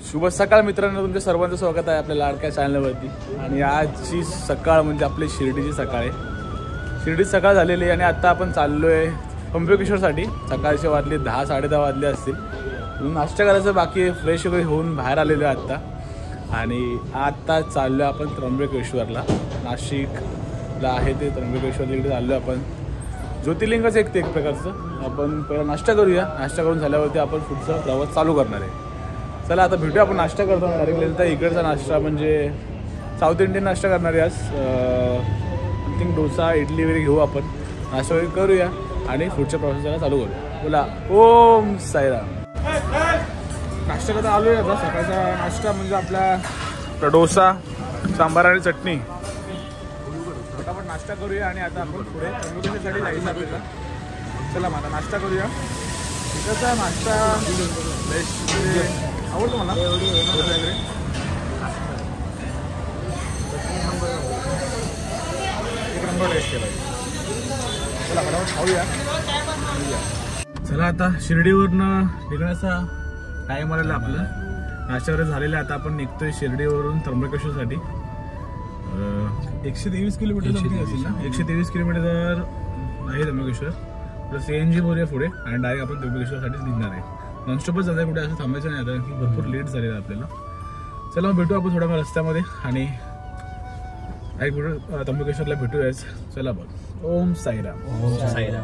शुभ सकाळ मित्रांनो, तुमच्या सर्वांचं स्वागत आहे आपल्या लाडक्या चॅनलवरती. आणि आजची सकाळ म्हणजे आपली शिर्डीची सकाळ आहे. शिर्डीची सकाळ झालेली आहे आणि आता आपण चाललो आहे त्र्यंबकेश्वरसाठी. सकाळचे वाजले 10-10:30 वाजले असतील. नाश्ता करायचं बाकी आहे, फ्रेश वगैरे होऊन बाहेर आलेलो आहे आत्ता. आणि आता चाललो आहे आपण त्र्यंबकेश्वरला. नाशिकला आहे ते त्र्यंबकेश्वर, तिकडे चाललो आहे आपण. ज्योतिर्लिंगच एक ते एक प्रकारचं. आपण पहिला नाश्ता करूया, नाश्ता करून झाल्यावरती आपण पुढचा प्रवास चालू करणार आहे. चला आता भेटूया. आपण नाश्ता करतो डायरेक्ट. तर इकडचा नाश्ता म्हणजे साऊथ इंडियन नाश्ता करणार आहे आज. आय थिंक डोसा इडली वगैरे घेऊ आपण, नाश्ता वगैरे करूया आणि पुढच्या प्रवासाला चालू करूया. बोला ओम साईराम. नाश्ता करता आलो आहे आता. सकाळचा नाश्ता म्हणजे आपला डोसा, सांबार आणि चटणी. फटाफट नाश्ता करूया आणि आता आपण पुढे त्र्यंबकेश्वरसाठी जायचं आपल्याला. चला मग आता नाश्ता करूया. तिकडचा नाश्ता बेस्ट आवडतो मला. एक नंबर टेस्ट केला. चला फटाफट खाऊया. चला आता शिर्डीवरनं निघण्याचा टाईम आलेला आपलं. नाश्ता वगैरे झालेला. आता आपण निघतोय शिर्डीवरून त्र्यंबकेश्वरसाठी. 123 किलोमीटर समथिंग असेल ना. 123 किलोमीटर आहे त्र्यंबकेश्वर. प्लस CNG भरूया पुढे आणि डायरेक्ट आपण त्र्यंबकेश्वरसाठीच निघणार आहे. नॉनस्टॉपच जात आहे, कुठे असं थांबायचं नाही आता, की भरपूर लेट झालेलं आहे आपल्याला. चला मग भेटू आपण थोड्या वेळ रस्त्यामध्ये आणि एक भेटू त्र्यंबकेश्वरला भेटूयाच. चला बघ. ओम साईराम. ओम साईराम.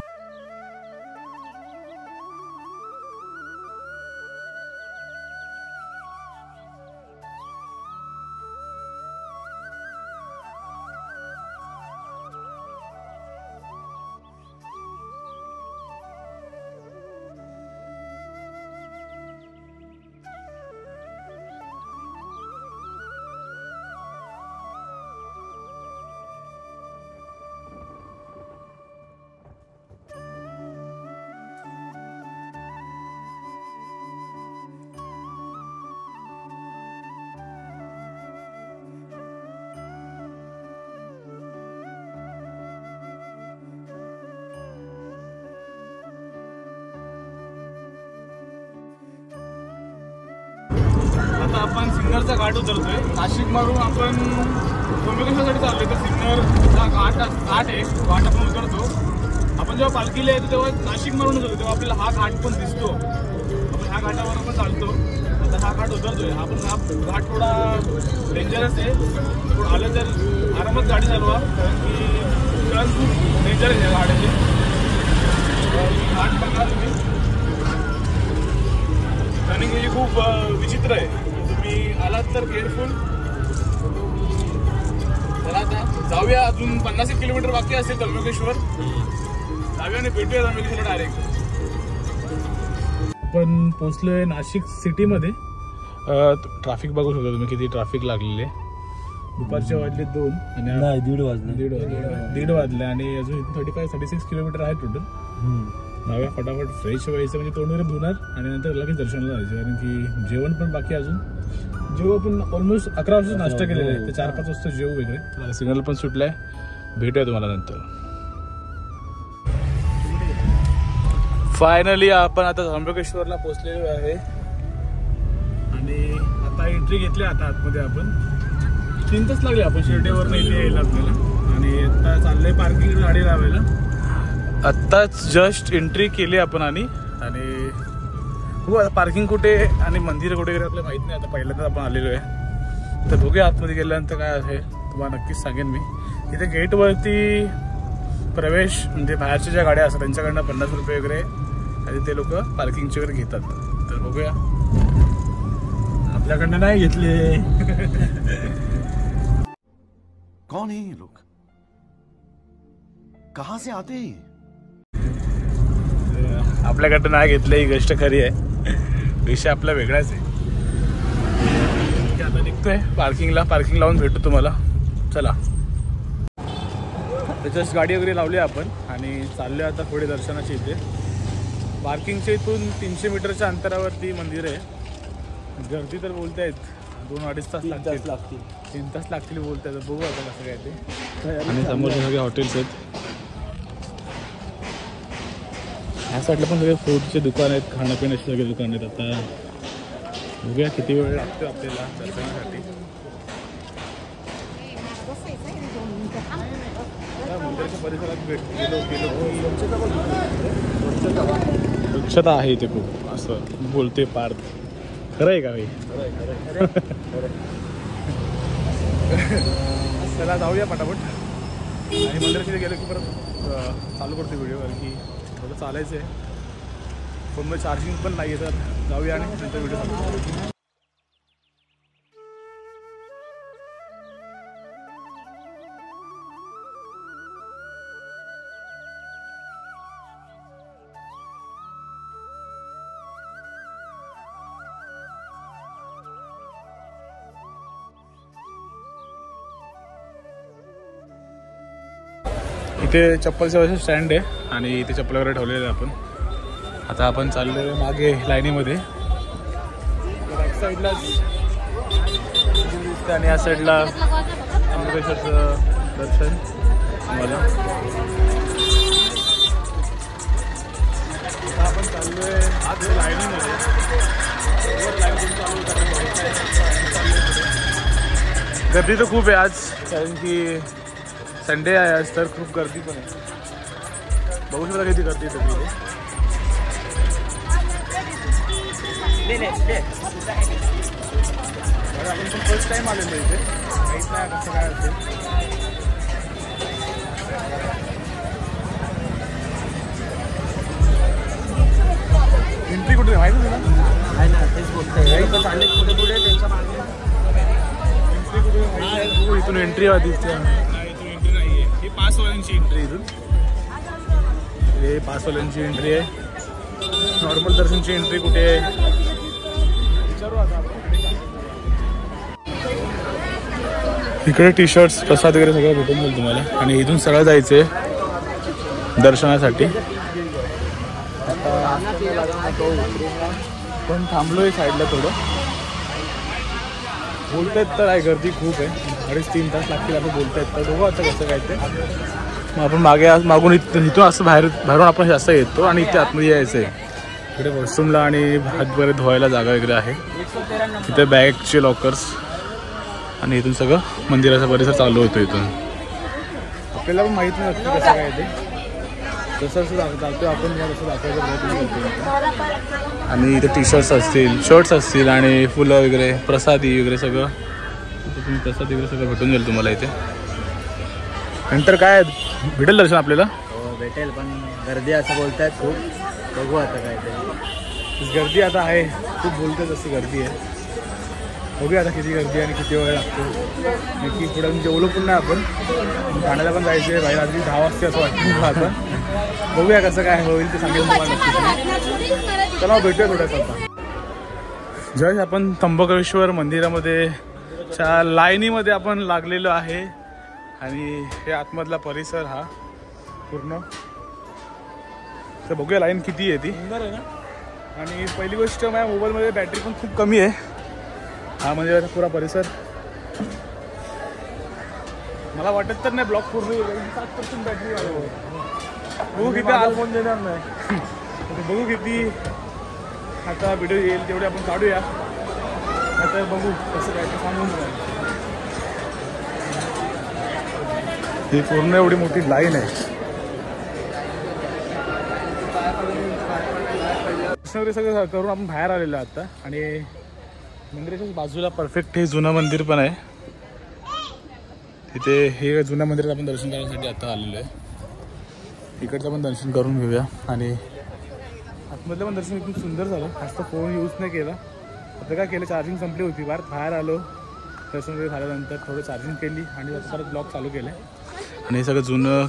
आता आपण सिन्नरचा घाट उतरतोय. नाशिक मारून आपण त्र्यंबकेश्वरसाठी चाललोय. तर सिन्नरचा घाट आहे, घाट आपण उतरतो. आपण जेव्हा पालखीला येतो तेव्हा नाशिक मारूनच होतो, तेव्हा आपल्याला हा घाट पण दिसतो. आपण ह्या घाटावर पण चालतो. आता हा घाट उतरतोय. आपण हा घाट थोडा डेंजरस आहे. थोडं आलं तर आरामात गाडी चालवा, कारण की टर्न खूप डेंजरस आहे गाड्याचे. घाट बघा तुम्ही, रनिंग ही खूप विचित्र आहे. तुम्ही आलात तर केअरफुल. चला आता जाऊया. अजून 50 किलोमीटर बाकी असेल त्र्यंबकेश्वर. जाऊया आणि भेटूया त्र्यंबकेश्वरला डायरेक्ट. आपण पोचलोय नाशिक सिटीमध्ये. ट्रॅफिक बघू शकता तुम्ही किती ट्रॅफिक लागलेले. दुपारचे वाजले 2 आणि 1:30 वाजले आणि अजून 35-36 किलोमीटर आहे टोटल. जाऊया फटाफट. फ्रेश व्हायचं म्हणजे तोंड वगैरे धुणार आणि नंतर लगेच दर्शनाला जायचं, कारण की जेवण पण बाकी अजून. जेव्हा आपण ऑलमोस्ट 11 वाजता नाश्ता केलेला आहे, तर 4-5 वाजता जेव वगैरे. सिग्नल पण सुटलाय. भेटूया तुम्हाला नंतर. फायनली आपण आता त्र्यंबकेश्वरला पोहोचलेलो आहे आणि आता एंट्री घेतली. आता आतमध्ये आपण 3 तास लागले आपण शिर्डीवरून इथे यायला आपल्याला. आणि आता चाललंय पार्किंग गाडी लावायला. आत्ताच जस्ट एंट्री केली आपण आणि हो आता पार्किंग कुठे आणि मंदिर कुठे वगैरे आपल्याला माहीत नाही. आता पहिल्यांदाच आपण आलेलो आहे. तर बघूया आतमध्ये गेल्यानंतर काय आहे तुम्हाला नक्कीच सांगेन मी. इथे गेटवरती प्रवेश म्हणजे बाहेरच्या ज्या गाड्या असतात त्यांच्याकडनं 50 रुपये वगैरे आणि ते लोक पार्किंगचे वगैरे घेतात. तर बघूया. आपल्याकडनं नाही घेतले. कौन है ये लोग, कहां से आते हैं? आपल्याकडं नाही घेतलं ही गोष्ट खरी आहे. विषय आपला वेगळाच आहे. आता निघतोय पार्किंगला. पार्किंग लावून भेटू तुम्हाला. चला जस्ट गाडी वगैरे लावली आपण आणि चाललो आता पुढे दर्शनाची. इथे पार्किंगच्या इथून 300 मीटरच्या अंतरावरती मंदिर आहे. गर्दी तर बोलतायत 2-2.5 तास लागतील. 3 तास लागतील बोलतायत. बघू आता कसं काय ते. आणि समोरचे सगळे हॉटेल्स आहेत. ह्या साईडला पण सगळे फूडचे दुकान आहेत, खाण्यापिण्याचे सगळे दुकान आहेत. आता बघूया किती वेळ लागतो आपल्याला दर्शनासाठी. मंदिराच्या परिसरात गेलो स्वच्छता आहे इथे खूप असं बोलते पार्थ. खरं आहे का भाई? चला जाऊया पटापट. आणि मंदिराकडे गेलो की परत चालू करतो व्हिडिओ, कारण की थोडं चालायचं आहे. फोनमध्ये चार्जिंग पण नाही आहे, तर जाऊया आणि नंतर व्हिडिओ चालू करू. इथे चप्पलचं स्टँड आहे आणि इथे चप्पल वगैरे ठेवलेलं आहे आपण. आता आपण चाललो आहे मागे लाईनीमध्ये. बॅक साईडलाच दिसतं आणि या साईडला त्र्यंबकेश्वरचं दर्शन मला. आता आपण चाललो आहे आज लाईनीमध्ये. गर्दी तर खूप आहे आज, कारण की संडे आहे आज, तर खूप गर्दी पण आहे. बघू शकता किती गर्दी आहे तिथे. आपण पण फर्स्ट टाइम आलेलो इथे, माहीत नाही कसं काय असेल. एंट्री कुठे माहिती तुला? नाही ना, तेच बोलतोय. पुढे पुढे त्यांच्या मागे एंट्री कुठे? इथून एंट्री आधी इथून एंट्री नाही आहे. ही पासवाल्यांची एंट्री. इथून हे पासवाल्यांची एंट्री आहे. नॉर्मल दर्शनची एंट्री कुठे आहे विचारू आता आपण. इकडे टी शर्ट्स, प्रसाद वगैरे सगळं भेटून जाईल तुम्हाला. आणि इथून सरळ जायचं आहे दर्शनासाठी. पण थांबलोय साईडला थोडं. बोलतायत तर आहे गर्दी खूप आहे, 2.5-3 तास लागतील आता बोलतायत. तर बघू आता कसं काय ते. मग आपण मागून इथून असं बाहेरून आपण जास्त येतो आणि इथे आतमध्ये यायचं आहे. इकडे वॉशरूमला आणि हात वगैरे धुवायला जागा वगैरे आहे. इथे बॅगचे लॉकर्स आणि इथून सगळं मंदिराचा परिसर चालू होतो. इथून आपल्याला पण माहीत नाही नक्की कसं काय ते. जसं चालतो आपण तसं दाखवायचं. आणि इथे टी शर्ट्स असतील आणि फुलं वगैरे, प्रसादी वगैरे सगळं. तुम्ही प्रसाद वगैरे सगळं भेटून जाईल तुम्हाला इथे. नंतर काय भेटेल दर्शन आपल्याला? हो भेटेल, पण गर्दी असं बोलतायत खूप. बघू आता काय ते. गर्दी आता आहे खूप, बोलतात तशी गर्दी आहे. बघूया आता किती गर्दी आणि किती वेळ लागतो. नक्की पुढे जेवलो पण नाही आपण. ठाण्याला पण जायचं आहे बाहेर. आधी 10 वाजता असं वाटतं मला आता. बघूया कसं काय होईल ते सांगेल तुम्हाला नक्की. चला भेटूया थोड्याच आता. ज्यावेळेस आपण त्र्यंबकेश्वर मंदिरामध्ये च्या लाईनीमध्ये आपण लागलेलो आहे. आणि हे आतमधला परिसर हा पूर्ण. तर बघूया लाईन किती आहे ती. सुंदर आहे ना. आणि पहिली गोष्ट, माझ्या मोबाईलमध्ये बॅटरी पण खूप कमी आहे. हा म्हणजे पुरा परिसर मला वाटत तर नाही ब्लॉक पूर्ण होईल. 7% बॅटरी आहे. बघू किती आलमोन देणार नाही. बघू किती आता व्हिडिओ येईल तेवढे आपण काढूया. आता बघू कसं काय ते सांगून. ही पूर्ण एवढी मोठी लाईन आहे. सगळं करून आपण बाहेर आलेलो आता. आणि मंदिराच्या बाजूला परफेक्ट हे जुनं मंदिर पण आहे. तिथे हे जुन्या मंदिरात आपण दर्शन करण्यासाठी आता आलेलो आहे. इकडचं पण दर्शन करून घेऊया. आणि आतमधलं पण दर्शन खूप सुंदर झालं. जास्त फोन यूज नाही केला. आता काय केलं, चार्जिंग संपली होती. बाहेर आलो, दर्शन वगैरे झाल्यानंतर थोडं चार्जिंग केली आणि परत ब्लॉग चालू केलं. आणि हे सगळं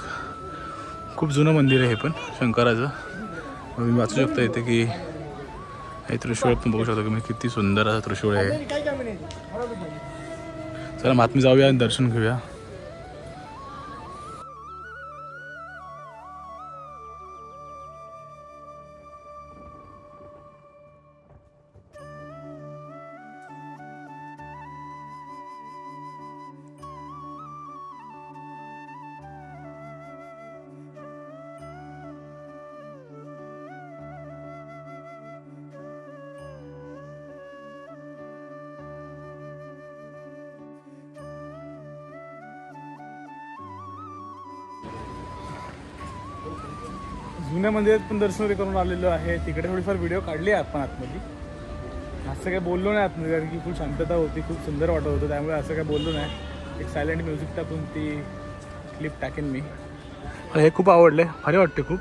खूप जुनं मंदिर आहे हे पण, शंकराचं. तुम्ही वाचू शकता इथे की हे त्रिशूळ पण बघू शकता तुम्ही, किती सुंदर असं त्रिशूळ आहे. चला महात्मी जाऊया आणि दर्शन घेऊया. जुन्या मंदिरात पण दर्शन वगैरे करून आलेलो आहे. तिकडे थोडीफार व्हिडिओ काढली आहे आपण आतमध्ये. असं काही बोललो नाही आतमध्ये कारण की खूप शांतता होती, खूप सुंदर वाटत होतं, त्यामुळे असं काही बोललो नाही. एक सायलेंट म्युझिक टाकून ती क्लिप टाकेन मी. हे खूप आवडले, भारी वाटते खूप.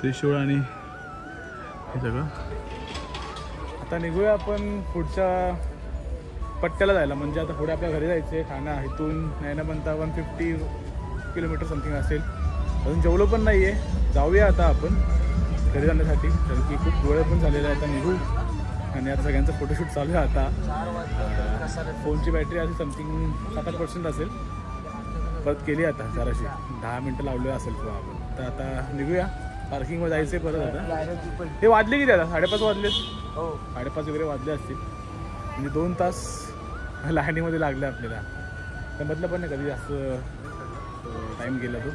त्रिशूळ आणि हे सगळं. आता निघूया आपण पुढच्या पट्ट्याला जायला, म्हणजे आता पुढे आपल्या घरी जायचं आहे. ठाणा इथून नाही म्हणता 150 किलोमीटर समथिंग असेल. अजून जेवलो पण नाही आहे. जाऊया आता आपण घरी जाण्यासाठी, कारण की खूप वेळ पण झालेला आहे. आता निघू आणि आता सगळ्यांचा फोटोशूट चालू आहे. आता फोनची बॅटरी असेल समथिंग 7-8% असेल. परत केली आता जराशी 10 मिनटं लावले असेल किंवा आपण. तर आता निघूया, पार्किंगवर जायचं आहे परत. आता हे वाजले किती आता? 5:30 वाजलेत. 5:30 वगैरे वाजले असतील, म्हणजे 2 तास लाईनीमध्ये लागले आपल्याला. तर म्हटलं पण नाही कधी जास्त टाईम गेला तो.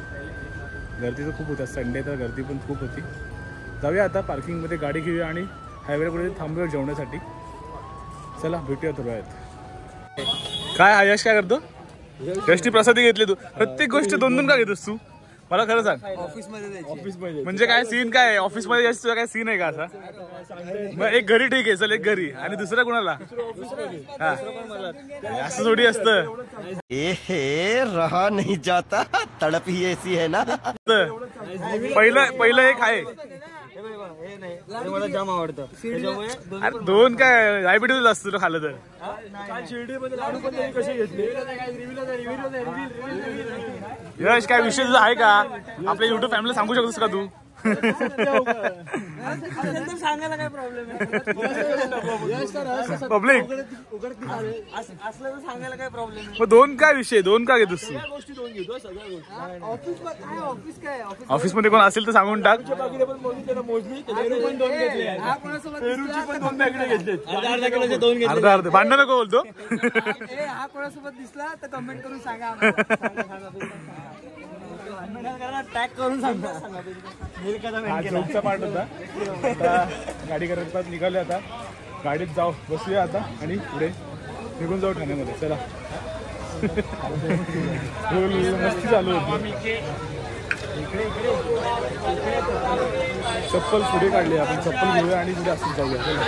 गर्दी तर खूप होत्या, संडे तर गर्दी पण खूप होती. जाऊया आता पार्किंगमध्ये गाडी घेऊया आणि हायवेला कुठे थांबूया जेवण्यासाठी. चला भेटूया थोड्या वेळात. काय आयश काय करतो? यशनी प्रसादी घेतली तू. प्रत्येक गोष्ट 2-2 का घेतोस तू? मला खरं सांग. ऑफिसमध्ये म्हणजे काय सीन काय? ऑफिसमध्ये यश तुझा काय सीन आहे का असा? मग एक घरी ठीक आहे, चल एक घरी, आणि दुसरा कुणाला? हा असं थोडी असतं. ए रहा नहीं जाता, तड़प ही ऐसी है ना. पहिलं एक आहे. मला जाम आवडतं. अरे 2 काय डायबिटीज असतो तुला खाल्लं तर. यश काय विषय तुझा आहे का? आपल्या युट्यूब फॅमिलीला सांगू शकतोस का तू? सांगायला काय प्रॉब्लेम आहे? पब्लिक असलं तर सांगायला काय प्रॉब्लेम आहे? मग 2 काय विषय? 2 का घेतोस तू? ऑफिस काय? ऑफिस मध्ये कोण असेल तर सांगून टाक. हा कोणासोबत अर्धा अर्ध भांडण नको बोलतो. हा कोणासोबत दिसला तर कमेंट करून सांगा. टॅग करून सांगा. जोकचा पार्ट होता. आता गाडी करत निघाले. आता गाडीत जाऊ, बसूया आता आणि पुढे निघून जाऊ ठाण्यामध्ये. चला मस्ती चालू होती. चप्पल पुढे काढली आपण, चप्पल घेऊया आणि पुढे असं जाऊया. चला.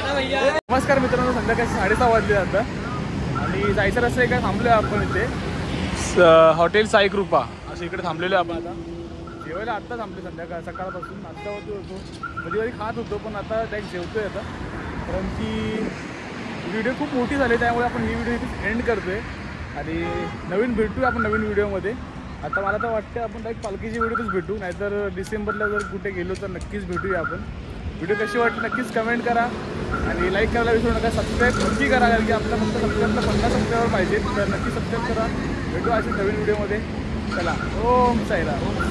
नमस्कार मित्रांनो, संध्याकाळी 6:30 वाजले आता आणि जायचं रस्ता काय थांबलोय आपण इथे. हॉटेल साई कृपा असं इकडे थांबलेलो आपण. आता जेवायला आत्ता थांबले. सकाळपासून नाश्त्यावरती होतो, कधी खात होतो, पण आता डायरेक्ट जेवतोय आता, कारण की व्हिडिओ खूप मोठी झाली, त्यामुळे आपण ही व्हिडिओ इथे एंड करतोय आणि नवीन भेटूया आपण नवीन व्हिडिओमध्ये. आता मला तर वाटतं आपण डायरेक्ट पालखीची व्हिडिओतच भेटू, नाहीतर डिसेंबरला जर कुठे गेलो तर नक्कीच भेटूया आपण. व्हिडिओ कशी वाटली नक्कीच कमेंट करा आणि लाईक करायला विसरू नका. सबस्क्राईब नक्की करा, कारण की आपल्याला फक्त सबस्क्राईबला 50 सबस्क्रायबर पाहिजे, तर नक्की सबस्क्राईब करा. भेटू अशा नवीन व्हिडिओमध्ये. चला, ओम साईराम.